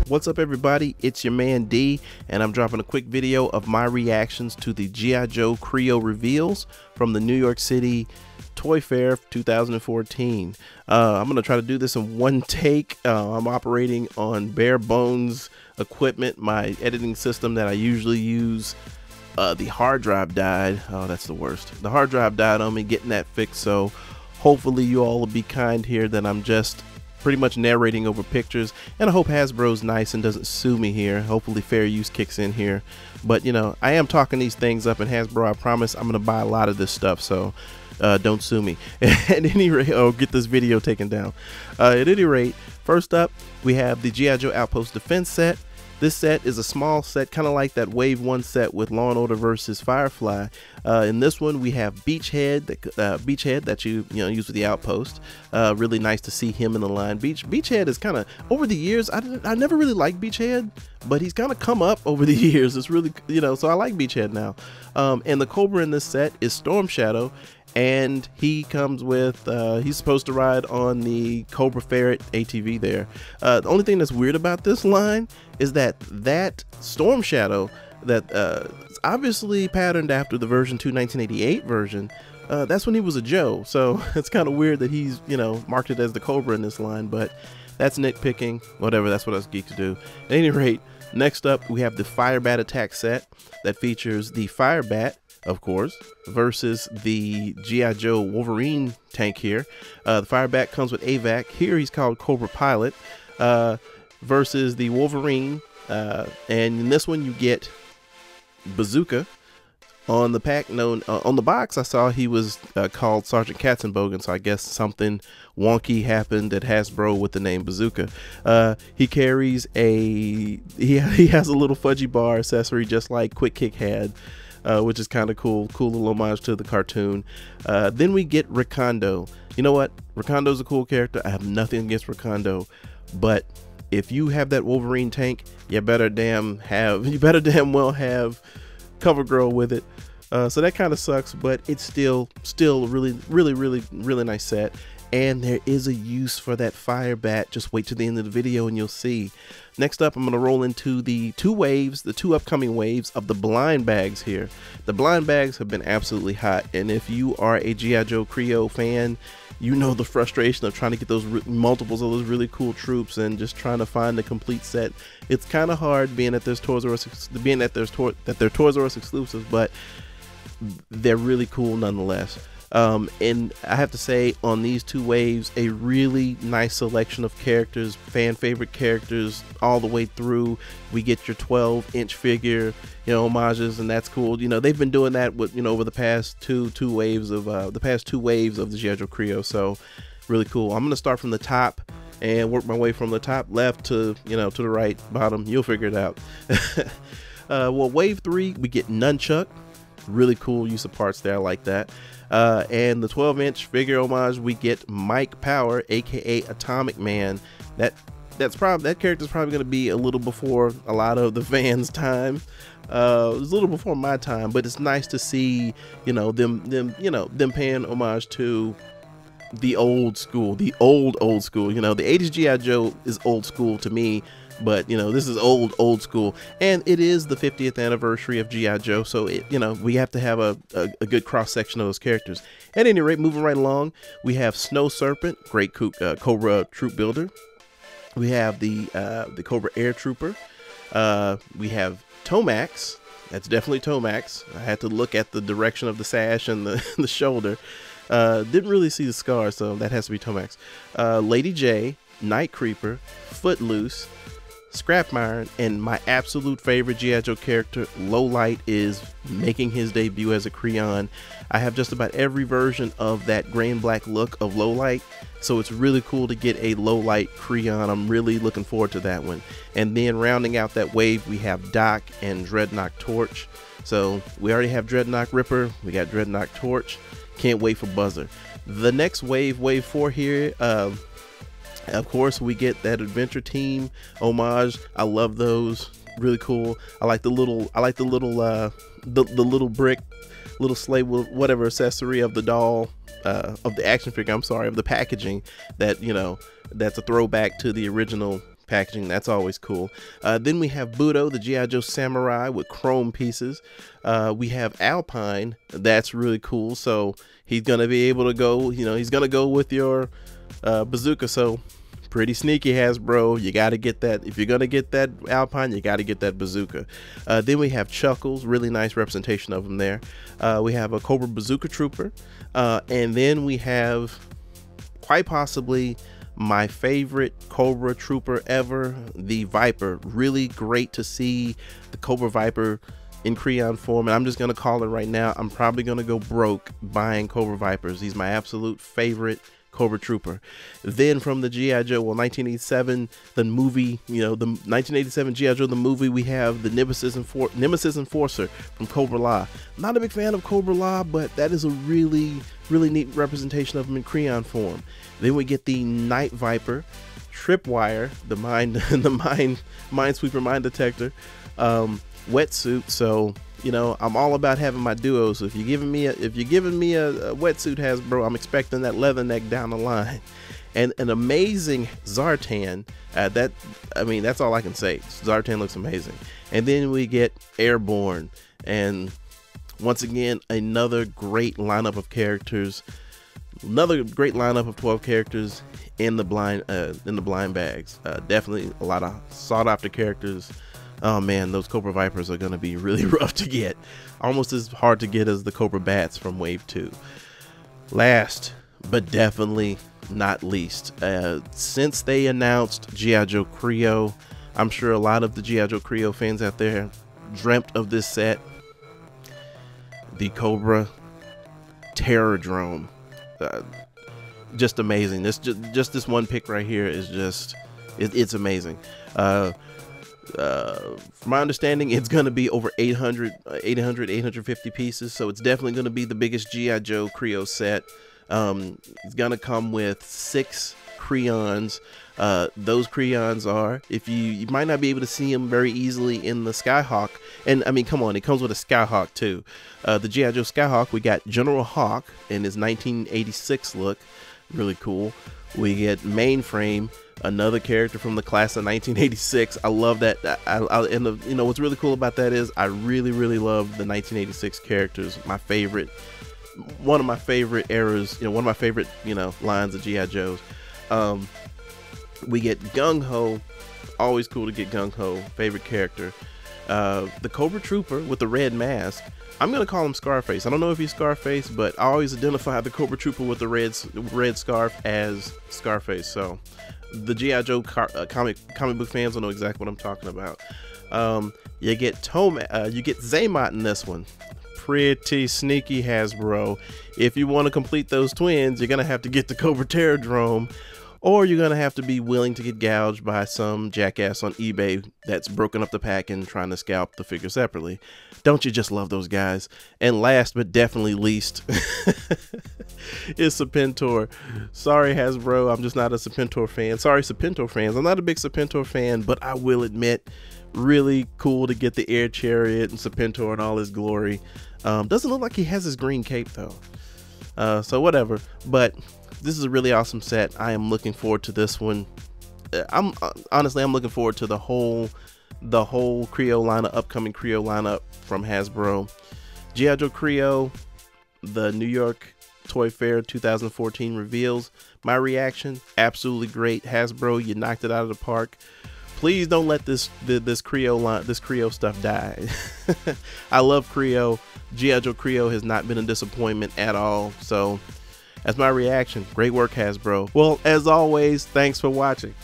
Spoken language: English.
What's up everybody, it's your man D, and I'm dropping a quick video of my reactions to the GI Joe Kre-O reveals from the New York City Toy Fair 2014. I'm going to try to do this in one take. I'm operating on bare bones equipment. My editing system that I usually use, the hard drive died. Oh, that's the worst. The hard drive died on me, getting that fixed, so hopefully you all will be kind here that I'm just pretty much narrating over pictures, and I hope Hasbro's nice and doesn't sue me here. Hopefully fair use kicks in here, but you know, I am talking these things up, and Hasbro, I promise I'm gonna buy a lot of this stuff, so don't sue me. At any rate, oh, get this video taken down. At any rate, first up we have the GI Joe Outpost Defense Set. This set is a small set, kind of like that Wave 1 set with Law & Order versus Firefly. In this one, we have Beachhead that you use with the Outpost. Really nice to see him in the line. Beachhead is kind of, over the years, I never really liked Beachhead, but he's kind of come up over the years. It's really, so I like Beachhead now. And the Cobra in this set is Storm Shadow, and he comes with, he's supposed to ride on the Cobra Ferret ATV there. The only thing that's weird about this line is that Storm Shadow that is obviously patterned after the version 2 1988 version, that's when he was a Joe, so it's kind of weird that he's marketed as the Cobra in this line, but that's nitpicking, whatever, that's what us geeks do. At any rate, next up we have the Firebat attack set that features the Firebat, of course, versus the GI Joe Wolverine tank here. The Firebat comes with AVAC. Here he's called Cobra Pilot, versus the Wolverine, and in this one you get Bazooka. On the pack, on the box, I saw he was called Sergeant Katzenbogen, so I guess something wonky happened at Hasbro with the name Bazooka. He carries he has a little fudgy bar accessory just like Quick Kick had, which is kind of cool little homage to the cartoon. Then we get Recondo. You know what? Rekondo's a cool character. I have nothing against Recondo, but if you have that Wolverine tank, you better damn well have CoverGirl with it. So that kind of sucks, but it's still a really nice set. And there is a use for that Firebat. Just wait to the end of the video and you'll see. Next up, I'm going to roll into the two upcoming waves of the blind bags here. The blind bags have been absolutely hot, and if you are a GI Joe Kre-O fan, you know the frustration of trying to get those multiples of those really cool troops and just trying to find the complete set. It's kind of hard being that there's Toys R Us exclusives, but they're really cool nonetheless. And I have to say, on these two waves, a really nice selection of characters, fan favorite characters all the way through. We get your 12-inch figure, homages, and that's cool. They've been doing that with, over the past two waves of the GI Joe Kre-O, so really cool. I'm gonna start from the top and work my way from the top left to to the right bottom. You'll figure it out. Well, wave 3, we get Nunchuck. Really cool use of parts there, I like that. And the 12-inch figure homage, we get Mike Power, aka Atomic Man. That character's probably going to be a little before a lot of the fans' time. It was a little before my time, but it's nice to see them paying homage to the old school, the old school. The 80s GI Joe is old school to me, but this is old school, and it is the 50th anniversary of GI Joe, so we have to have a good cross section of those characters. At any rate, moving right along, we have Snow Serpent, great Cobra troop builder. We have the Cobra Air Trooper. We have Tomax. That's definitely Tomax. I had to look at the direction of the sash and the shoulder. Didn't really see the scar, so that has to be Tomax. Lady J, Night Creeper, Footloose, Scrap Iron, and my absolute favorite GI Joe character, Lowlight, is making his debut as a Creon. I have just about every version of that gray and black look of Lowlight, so it's really cool to get a Lowlight Creon. I'm really looking forward to that one. And then rounding out that wave, we have Doc and Dreadnought Torch. So we already have Dreadnought Ripper, we got Dreadnought Torch. Can't wait for Buzzer. The next wave, wave 4 here, of course, we get that Adventure Team homage. I love those. Really cool. I like the little little brick, little sleigh, whatever accessory of the doll, of the action figure. I'm sorry, of the packaging. That that's a throwback to the original packaging. That's always cool. Then we have Budo, the GI Joe Samurai with chrome pieces. We have Alpine. That's really cool. So he's gonna be able to go, you know, he's gonna go with your bazooka. So pretty sneaky, Hasbro. You got to get that. If you're going to get that Alpine, you got to get that bazooka. Then we have Chuckles. Really nice representation of them there. We have a Cobra Bazooka Trooper. And then we have quite possibly my favorite Cobra Trooper ever, the Viper. Really great to see the Cobra Viper in Kre-O form. And I'm just going to call it right now. I'm probably going to go broke buying Cobra Vipers. He's my absolute favorite Cobra Trooper. Then from the GI Joe, well, 1987, the movie, you know, the 1987 GI Joe, the movie, we have the Nemesis Enforcer from Cobra La. Not a big fan of Cobra La, but that is a really neat representation of him in Kre-O form. Then we get the Night Viper, Tripwire, the Minesweeper Mind Detector, wetsuit. So, you know, I'm all about having my duos. So if you're giving me a wetsuit, Hasbro, I'm expecting that leather neck down the line. And an amazing Zartan. I mean, that's all I can say. Zartan looks amazing. And then we get Airborne, and once again, another great lineup of characters. Another great lineup of 12 characters in the blind bags. Definitely a lot of sought after characters. Oh man, those Cobra Vipers are going to be really rough to get. Almost as hard to get as the Cobra Bats from Wave 2. Last, but definitely not least, since they announced GI Joe Kre-O, I'm sure a lot of the GI Joe Kre-O fans out there dreamt of this set. The Cobra Terrordrome. Just amazing. Just this one pick right here is just, it's amazing. From my understanding, it's going to be over 850 pieces, so it's definitely going to be the biggest GI Joe Kre-O set. It's going to come with 6 Kreons. Those Kreons are, if you might not be able to see them very easily in the Skyhawk, and I mean, come on, it comes with a Skyhawk too. The GI Joe Skyhawk, we got General Hawk in his 1986 look, really cool. We get Mainframe, another character from the class of 1986. I love that. And you know what's really cool about that is I really love the 1986 characters. My favorite, one of my favorite eras. You know, one of my favorite lines of GI Joes. We get Gung Ho. Always cool to get Gung Ho. Favorite character. The Cobra Trooper with the red mask. I'm gonna call him Scarface. I don't know if he's Scarface, but I always identify the Cobra Trooper with the red scarf as Scarface. So the GI Joe comic book fans will know exactly what I'm talking about. You get Zaymot in this one. Pretty sneaky, Hasbro. If you want to complete those twins, you're gonna have to get the Cobra Terrordrome, or you're gonna have to be willing to get gouged by some jackass on eBay that's broken up the pack and trying to scalp the figure separately. Don't you just love those guys? And last but definitely least is Serpentor. Sorry, Hasbro, I'm just not a Serpentor fan. Sorry, Serpentor fans, I'm not a big Serpentor fan, but I will admit, really cool to get the Air Chariot and Serpentor in all his glory. Doesn't look like he has his green cape though. So whatever, but this is a really awesome set. I am looking forward to this one. I'm looking forward to the whole Kre-O lineup, upcoming Kre-O lineup from Hasbro. GI Joe Kre-O, the New York Toy Fair 2014 reveals. My reaction, absolutely great. Hasbro, you knocked it out of the park. Please don't let this Kre-O stuff die. I love Kre-O. GI Joe Kre-O has not been a disappointment at all. So that's my reaction. Great work, Hasbro. Well, as always, thanks for watching.